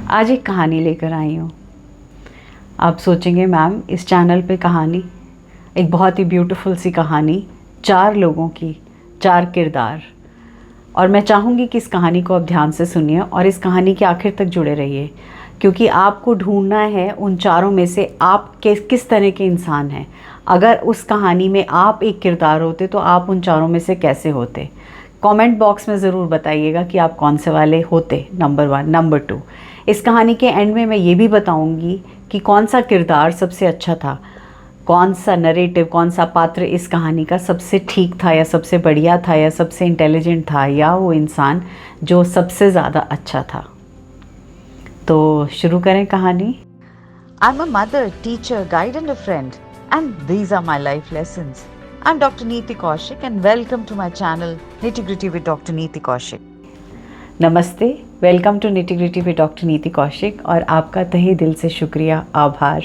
आज एक कहानी लेकर आई हूँ। आप सोचेंगे मैम इस चैनल पे कहानी, एक बहुत ही ब्यूटीफुल सी कहानी, 4 लोगों की 4 किरदार। और मैं चाहूँगी कि इस कहानी को आप ध्यान से सुनिए और इस कहानी के आखिर तक जुड़े रहिए, क्योंकि आपको ढूंढना है उन चारों में से आप किस तरह के इंसान हैं। अगर उस कहानी में आप एक किरदार होते तो आप उन चारों में से कैसे होते। कमेंट बॉक्स में ज़रूर बताइएगा कि आप कौन से वाले होते। नंबर 1। नंबर 2, इस कहानी के एंड में मैं ये भी बताऊंगी कि कौन सा किरदार सबसे अच्छा था, कौन सा नरेटिव, कौन सा पात्र इस कहानी का सबसे ठीक था या सबसे बढ़िया था या सबसे इंटेलिजेंट था, या वो इंसान जो सबसे ज़्यादा अच्छा था। तो शुरू करें कहानी। I'm a mother, teacher, guide and a friend, and these are my life lessons. I'm Dr. Neeti Kaushik and welcome to my channel Nitty Gritty with Dr. Neeti Kaushik. नमस्ते, welcome to nitty gritty with doctor Neeti Kaushik. और आपका तहे दिल से शुक्रिया, आभार।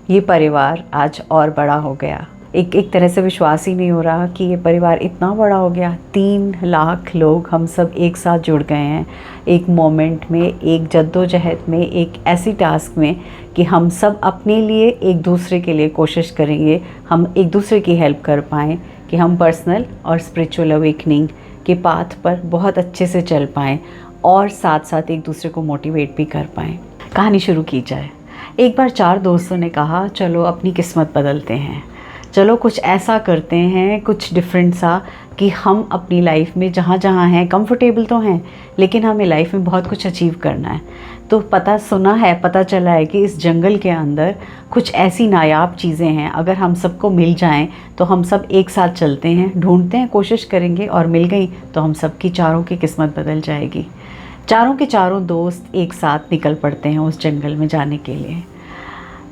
ये परिवार आज और बड़ा हो गया। एक तरह से विश्वास ही नहीं हो रहा कि ये परिवार इतना बड़ा हो गया। 3 लाख लोग हम सब एक साथ जुड़ गए हैं, एक मोमेंट में, एक जद्दोजहद में, एक ऐसी टास्क में कि हम सब अपने लिए एक दूसरे के लिए कोशिश करेंगे, हम एक दूसरे की हेल्प कर पाएँ कि हम पर्सनल और स्पिरिचुअल अवेकनिंग के पाथ पर बहुत अच्छे से चल पाएँ और साथ साथ एक दूसरे को मोटिवेट भी कर पाएँ। कहानी शुरू की जाए। एक बार 4 दोस्तों ने कहा चलो अपनी किस्मत बदलते हैं, चलो कुछ ऐसा करते हैं, कुछ डिफरेंट सा, कि हम अपनी लाइफ में जहाँ जहाँ हैं कंफर्टेबल तो हैं, लेकिन हमें लाइफ में बहुत कुछ अचीव करना है। तो पता चला है कि इस जंगल के अंदर कुछ ऐसी नायाब चीज़ें हैं, अगर हम सबको मिल जाएं तो हम सब एक साथ चलते हैं, ढूंढते हैं, कोशिश करेंगे और मिल गई तो हम सबकी चारों की किस्मत बदल जाएगी। चारों के चारों दोस्त एक साथ निकल पड़ते हैं उस जंगल में जाने के लिए।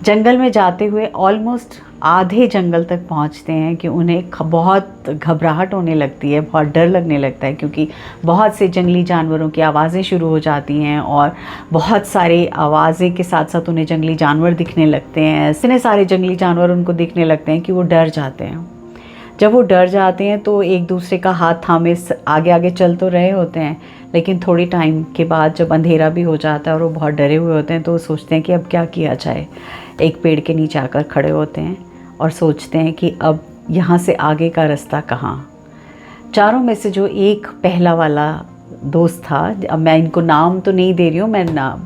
जंगल में जाते हुए ऑलमोस्ट आधे जंगल तक पहुंचते हैं कि उन्हें बहुत घबराहट होने लगती है, बहुत डर लगने लगता है, क्योंकि बहुत से जंगली जानवरों की आवाज़ें शुरू हो जाती हैं और बहुत सारे आवाज़ें के साथ साथ उन्हें जंगली जानवर दिखने लगते हैं। इतने सारे जंगली जानवर उनको दिखने लगते हैं कि वो डर जाते हैं। जब वो डर जाते हैं तो एक दूसरे का हाथ थामे आगे आगे चल तो रहे होते हैं, लेकिन थोड़ी टाइम के बाद जब अंधेरा भी हो जाता है और वो बहुत डरे हुए होते हैं तो वो सोचते हैं कि अब क्या किया जाए। एक पेड़ के नीचे आकर खड़े होते हैं और सोचते हैं कि अब यहाँ से आगे का रास्ता कहाँ। चारों में से जो एक पहला वाला दोस्त था, अब मैं इनको नाम तो नहीं दे रही हूँ, मैं नाम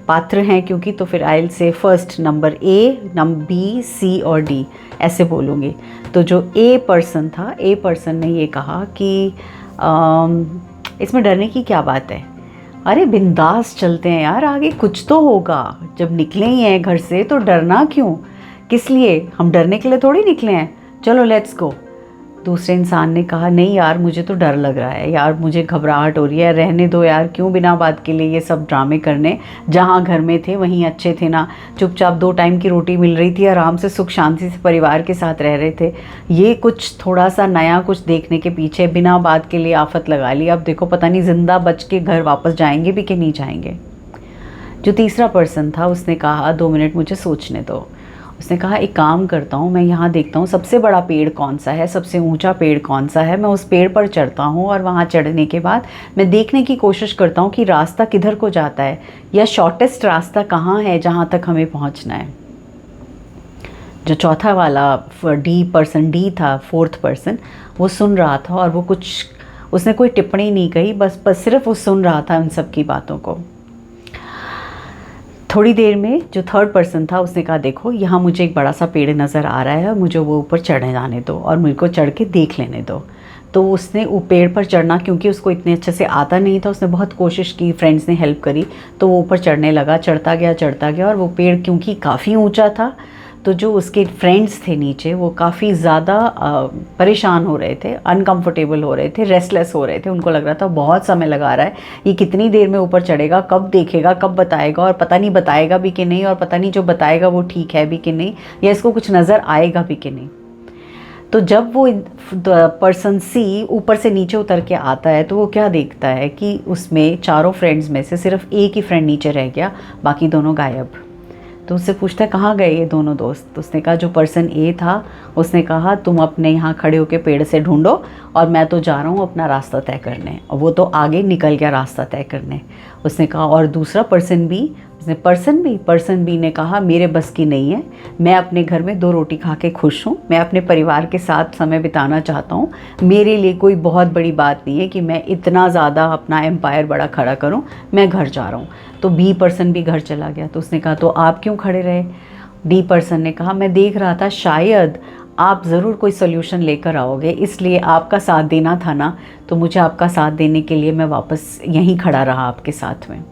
पात्र हैं क्योंकि, तो फिर I will say first number A, number B, C और डी ऐसे बोलूँगी। तो जो ए पर्सन था, ए पर्सन ने ये कहा कि इसमें डरने की क्या बात है, अरे बिंदास चलते हैं यार, आगे कुछ तो होगा। जब निकले ही हैं घर से तो डरना क्यों, किस लिए, हम डरने के लिए थोड़ी निकले हैं, चलो लेट्स गो। दूसरे इंसान ने कहा नहीं यार, मुझे तो डर लग रहा है यार, मुझे घबराहट हो रही है, रहने दो यार, क्यों बिना बात के लिए ये सब ड्रामे करने, जहाँ घर में थे वहीं अच्छे थे ना, चुपचाप 2 टाइम की रोटी मिल रही थी, आराम से सुख शांति से परिवार के साथ रह रहे थे। ये कुछ थोड़ा सा नया कुछ देखने के पीछे बिना बात के लिए आफत लगा ली। अब देखो पता नहीं जिंदा बच के घर वापस जाएंगे भी कि नहीं जाएंगे। जो तीसरा पर्सन था उसने कहा 2 मिनट मुझे सोचने दो। उसने कहा एक काम करता हूँ, मैं यहाँ देखता हूँ सबसे बड़ा पेड़ कौन सा है, सबसे ऊंचा पेड़ कौन सा है, मैं उस पेड़ पर चढ़ता हूँ और वहाँ चढ़ने के बाद मैं देखने की कोशिश करता हूँ कि रास्ता किधर को जाता है या शॉर्टेस्ट रास्ता कहाँ है जहाँ तक हमें पहुँचना है। जो चौथा वाला डी था, 4th पर्सन, वो सुन रहा था और वो उसने कोई टिप्पणी नहीं कही, बस सिर्फ वो सुन रहा था उन सब की बातों को। थोड़ी देर में जो 3rd पर्सन था उसने कहा देखो यहाँ मुझे एक बड़ा सा पेड़ नज़र आ रहा है, मुझे वो ऊपर चढ़ने जाने दो और मुझे को चढ़ के देख लेने दो। तो उसने वो पेड़ पर चढ़ना, क्योंकि उसको इतने अच्छे से आता नहीं था, उसने बहुत कोशिश की, फ्रेंड्स ने हेल्प करी, तो वो ऊपर चढ़ने लगा, चढ़ता गया और वो पेड़ क्योंकि काफ़ी ऊंचा था तो जो उसके फ्रेंड्स थे नीचे वो काफ़ी ज़्यादा परेशान हो रहे थे, अनकंफर्टेबल हो रहे थे, रेस्टलेस हो रहे थे। उनको लग रहा था बहुत समय लगा रहा है, ये कितनी देर में ऊपर चढ़ेगा, कब देखेगा, कब बताएगा, और पता नहीं बताएगा भी कि नहीं, और पता नहीं जो बताएगा वो ठीक है भी कि नहीं, या इसको कुछ नज़र आएगा भी कि नहीं। तो जब वो पर्सन सी ऊपर से नीचे उतर के आता है तो वो क्या देखता है कि उसमें चारों फ्रेंड्स में से सिर्फ एक ही फ्रेंड नीचे रह गया, बाकी दोनों गायब। तो उससे पूछता है कहाँ गए ये दोनों दोस्त। तो उसने कहा, जो पर्सन ए था उसने कहा तुम अपने यहाँ खड़े होकर पेड़ से ढूंढो और मैं तो जा रहा हूँ अपना रास्ता तय करने, और वो तो आगे निकल गया रास्ता तय करने। उसने कहा, और दूसरा पर्सन भी उसने पर्सन बी ने कहा मेरे बस की नहीं है, मैं अपने घर में 2 रोटी खा के खुश हूँ, मैं अपने परिवार के साथ समय बिताना चाहता हूँ, मेरे लिए कोई बहुत बड़ी बात नहीं है कि मैं इतना ज़्यादा अपना एम्पायर बड़ा खड़ा करूँ, मैं घर जा रहा हूँ। तो बी पर्सन भी घर चला गया। तो उसने कहा तो आप क्यों खड़े रहे? डी पर्सन ने कहा मैं देख रहा था शायद आप ज़रूर कोई सोल्यूशन लेकर आओगे, इसलिए आपका साथ देना था ना, तो मुझे आपका साथ देने के लिए मैं वापस यहीं खड़ा रहा आपके साथ में।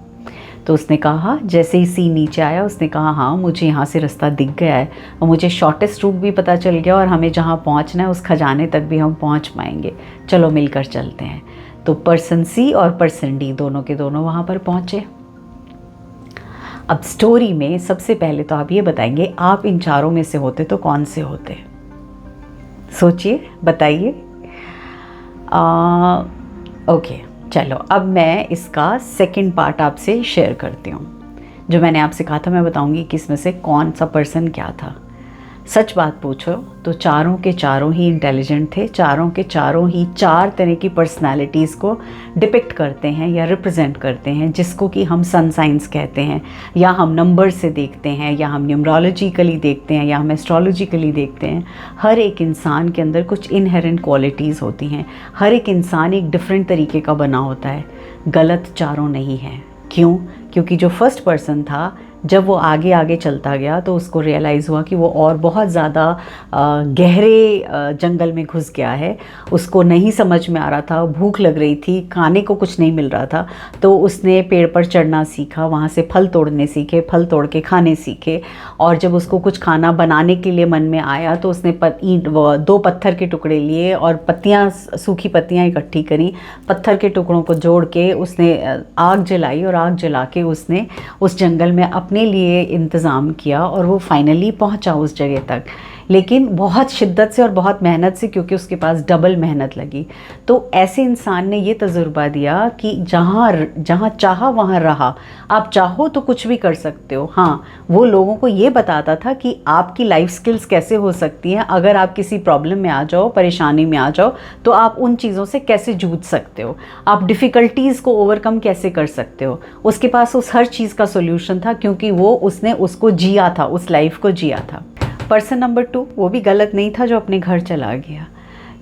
तो उसने कहा, जैसे ही सी नीचे आया उसने कहा हाँ मुझे यहाँ से रास्ता दिख गया है और मुझे शॉर्टेस्ट रूट भी पता चल गया और हमें जहाँ पहुँचना है उस खजाने तक भी हम पहुँच पाएंगे, चलो मिलकर चलते हैं। तो पर्सन सी और पर्सन डी दोनों के दोनों वहाँ पर पहुँचे। अब स्टोरी में सबसे पहले तो आप ये बताएंगे आप इन चारों में से होते तो कौन से होते? सोचिए, बताइए। ओके, चलो अब मैं इसका सेकंड पार्ट आपसे शेयर करती हूँ। जो मैंने आपसे कहा था मैं बताऊँगी कि इसमें से कौन सा पर्सन क्या था। सच बात पूछो तो चारों के चारों ही इंटेलिजेंट थे, चारों के चारों ही 4 तरह की पर्सनालिटीज़ को डिपिक्ट करते हैं या रिप्रेजेंट करते हैं, जिसको कि हम सन साइंस कहते हैं, या हम नंबर से देखते हैं, या हम न्यूमरोलॉजिकली देखते हैं, या हम एस्ट्रोलॉजिकली देखते हैं। हर एक इंसान के अंदर कुछ इनहेरेंट क्वालिटीज़ होती हैं। हर एक इंसान एक डिफरेंट तरीके का बना होता है। गलत चारों नहीं है। क्यों? क्योंकि जो फर्स्ट पर्सन था जब वो आगे आगे चलता गया तो उसको रियलाइज़ हुआ कि वो और बहुत ज़्यादा गहरे जंगल में घुस गया है। उसको नहीं समझ में आ रहा था, भूख लग रही थी, खाने को कुछ नहीं मिल रहा था, तो उसने पेड़ पर चढ़ना सीखा, वहाँ से फल तोड़ने सीखे, फल तोड़ के खाने सीखे। और जब उसको कुछ खाना बनाने के लिए मन में आया तो उसने 2 पत्थर के टुकड़े लिए और पत्तियाँ, सूखी पत्तियाँ इकट्ठी करी, पत्थर के टुकड़ों को जोड़ के उसने आग जलाई और आग जला के उसने उस जंगल में अपने लिए इंतज़ाम किया और वो फाइनली पहुंचा उस जगह तक, लेकिन बहुत शिद्दत से और बहुत मेहनत से, क्योंकि उसके पास डबल मेहनत लगी। तो ऐसे इंसान ने ये तजुर्बा दिया कि जहाँ चाहा वहाँ रहा। आप चाहो तो कुछ भी कर सकते हो। हाँ, वो लोगों को ये बताता था कि आपकी लाइफ स्किल्स कैसे हो सकती हैं। अगर आप किसी प्रॉब्लम में आ जाओ, परेशानी में आ जाओ, तो आप उन चीज़ों से कैसे जूझ सकते हो, आप डिफ़िकल्टीज़ को ओवरकम कैसे कर सकते हो। उसके पास उस हर चीज़ का सोल्यूशन था, क्योंकि उसने उसको जिया था, उस लाइफ को जिया था। पर्सन नंबर 2 वो भी गलत नहीं था जो अपने घर चला गया,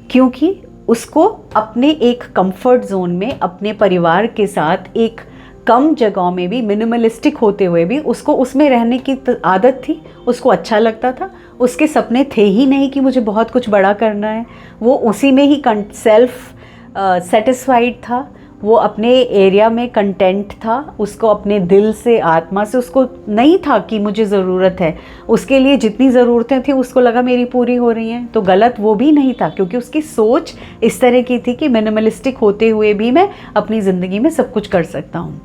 क्योंकि उसको अपने एक कंफर्ट जोन में, अपने परिवार के साथ एक कम जगहों में भी, मिनिमलिस्टिक होते हुए भी उसको उसमें रहने की आदत थी। उसको अच्छा लगता था। उसके सपने थे ही नहीं कि मुझे बहुत कुछ बड़ा करना है। वो उसी में ही सेल्फ सेटिस्फाइड था। वो अपने एरिया में कंटेंट था। उसको अपने दिल से, आत्मा से उसको नहीं था कि मुझे ज़रूरत है। उसके लिए जितनी ज़रूरतें थी उसको लगा मेरी पूरी हो रही हैं। तो गलत वो भी नहीं था, क्योंकि उसकी सोच इस तरह की थी कि मिनिमलिस्टिक होते हुए भी मैं अपनी ज़िंदगी में सब कुछ कर सकता हूँ।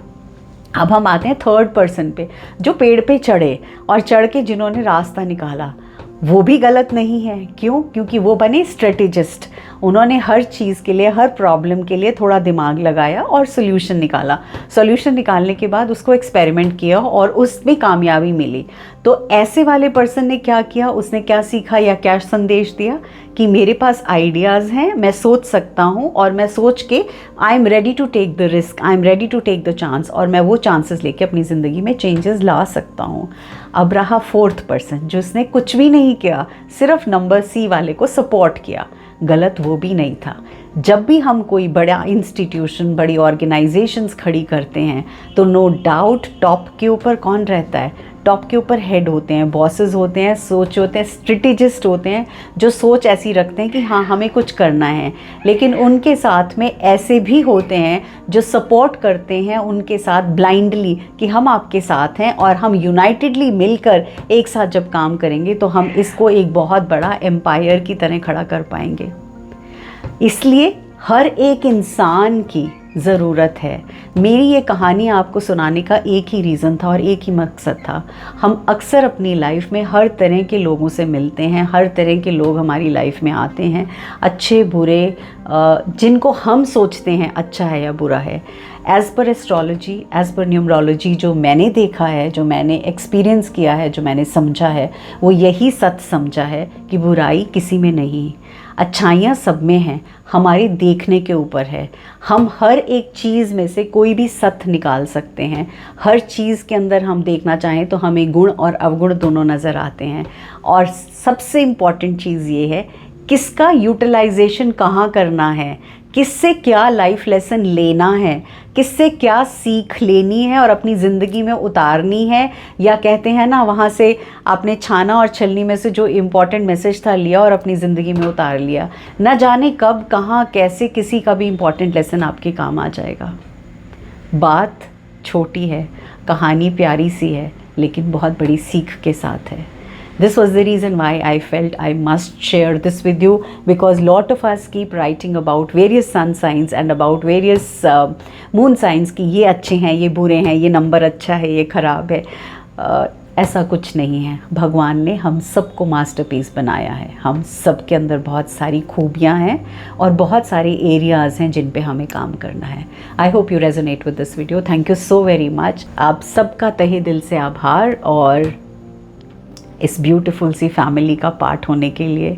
अब हम आते हैं थर्ड पर्सन पे, जो पेड़ पे चढ़े और चढ़ के जिन्होंने रास्ता निकाला। वो भी गलत नहीं है। क्यों? क्योंकि वो बने स्ट्रेटेजिस्ट। उन्होंने हर चीज़ के लिए, हर प्रॉब्लम के लिए थोड़ा दिमाग लगाया और सोल्यूशन निकाला। सोल्यूशन निकालने के बाद उसको एक्सपेरिमेंट किया और उसमें कामयाबी मिली। तो ऐसे वाले पर्सन ने क्या किया, उसने क्या सीखा या क्या संदेश दिया कि मेरे पास आइडियाज़ हैं, मैं सोच सकता हूँ और मैं सोच के I am ready to take the risk, I am ready to take the chance, और मैं वो चांसेस लेके अपनी ज़िंदगी में चेंजेस ला सकता हूँ। अब रहा फोर्थ पर्सन, जिसने कुछ भी नहीं किया, सिर्फ नंबर सी वाले को सपोर्ट किया। गलत वो भी नहीं था। जब भी हम कोई बड़ा इंस्टीट्यूशन, बड़ी ऑर्गेनाइजेशंस खड़ी करते हैं तो नो डाउट टॉप के ऊपर कौन रहता है? टॉप के ऊपर हेड होते हैं, बॉसेस होते हैं, सोच होते हैं, स्ट्रेटेजिस्ट होते हैं, जो सोच ऐसी रखते हैं कि हाँ हमें कुछ करना है। लेकिन उनके साथ में ऐसे भी होते हैं जो सपोर्ट करते हैं उनके साथ ब्लाइंडली कि हम आपके साथ हैं और हम यूनाइटेडली मिलकर एक साथ जब काम करेंगे तो हम इसको एक बहुत बड़ा एम्पायर की तरह खड़ा कर पाएंगे। इसलिए हर एक इंसान की ज़रूरत है। मेरी ये कहानी आपको सुनाने का एक ही रीज़न था और एक ही मकसद था। हम अक्सर अपनी लाइफ में हर तरह के लोगों से मिलते हैं, हर तरह के लोग हमारी लाइफ में आते हैं, अच्छे बुरे, जिनको हम सोचते हैं अच्छा है या बुरा है। As per astrology, as per numerology, जो मैंने देखा है, जो मैंने एक्सपीरियंस किया है, जो मैंने समझा है, वो यही सत्य समझा है कि बुराई किसी में नहीं। अच्छाइयाँ सब में हैं, हमारी देखने के ऊपर है। हम हर एक चीज़ में से कोई भी सत्य निकाल सकते हैं। हर चीज़ के अंदर हम देखना चाहें तो हमें गुण और अवगुण दोनों नज़र आते हैं। और सबसे इम्पॉर्टेंट चीज़ ये है, किसका यूटिलाइजेशन कहाँ करना है, किससे क्या लाइफ लेसन लेना है, किससे क्या सीख लेनी है और अपनी ज़िंदगी में उतारनी है, या कहते हैं ना, वहाँ से आपने छाना और छलनी में से जो इम्पॉर्टेंट मैसेज था लिया और अपनी ज़िंदगी में उतार लिया। न जाने कब कहाँ कैसे किसी का भी इम्पॉर्टेंट लेसन आपके काम आ जाएगा। बात छोटी है, कहानी प्यारी सी है, लेकिन बहुत बड़ी सीख के साथ है। This was the reason why I felt I must share this with you, because lot of us keep writing about various sun signs and about various moon signs कि ये अच्छे हैं, ये बुरे हैं, ये नंबर अच्छा है, ये ख़राब है। ऐसा कुछ नहीं है। भगवान ने हम सबको मास्टरपीस बनाया है। हम सब के अंदर बहुत सारी खूबियाँ हैं और बहुत सारे एरियाज़ हैं जिन पे हमें काम करना है। I hope you resonate with this video. Thank you so very much. आप सबका तहे दिल से आभार, और इस ब्यूटीफुल सी फैमिली का पार्ट होने के लिए,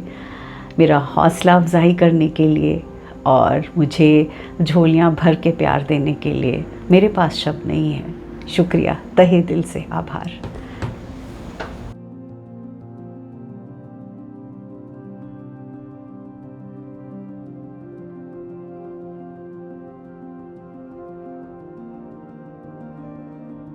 मेरा हौसला अफजाई करने के लिए, और मुझे झोलियाँ भर के प्यार देने के लिए मेरे पास शब्द नहीं है। शुक्रिया, तहे दिल से आभार।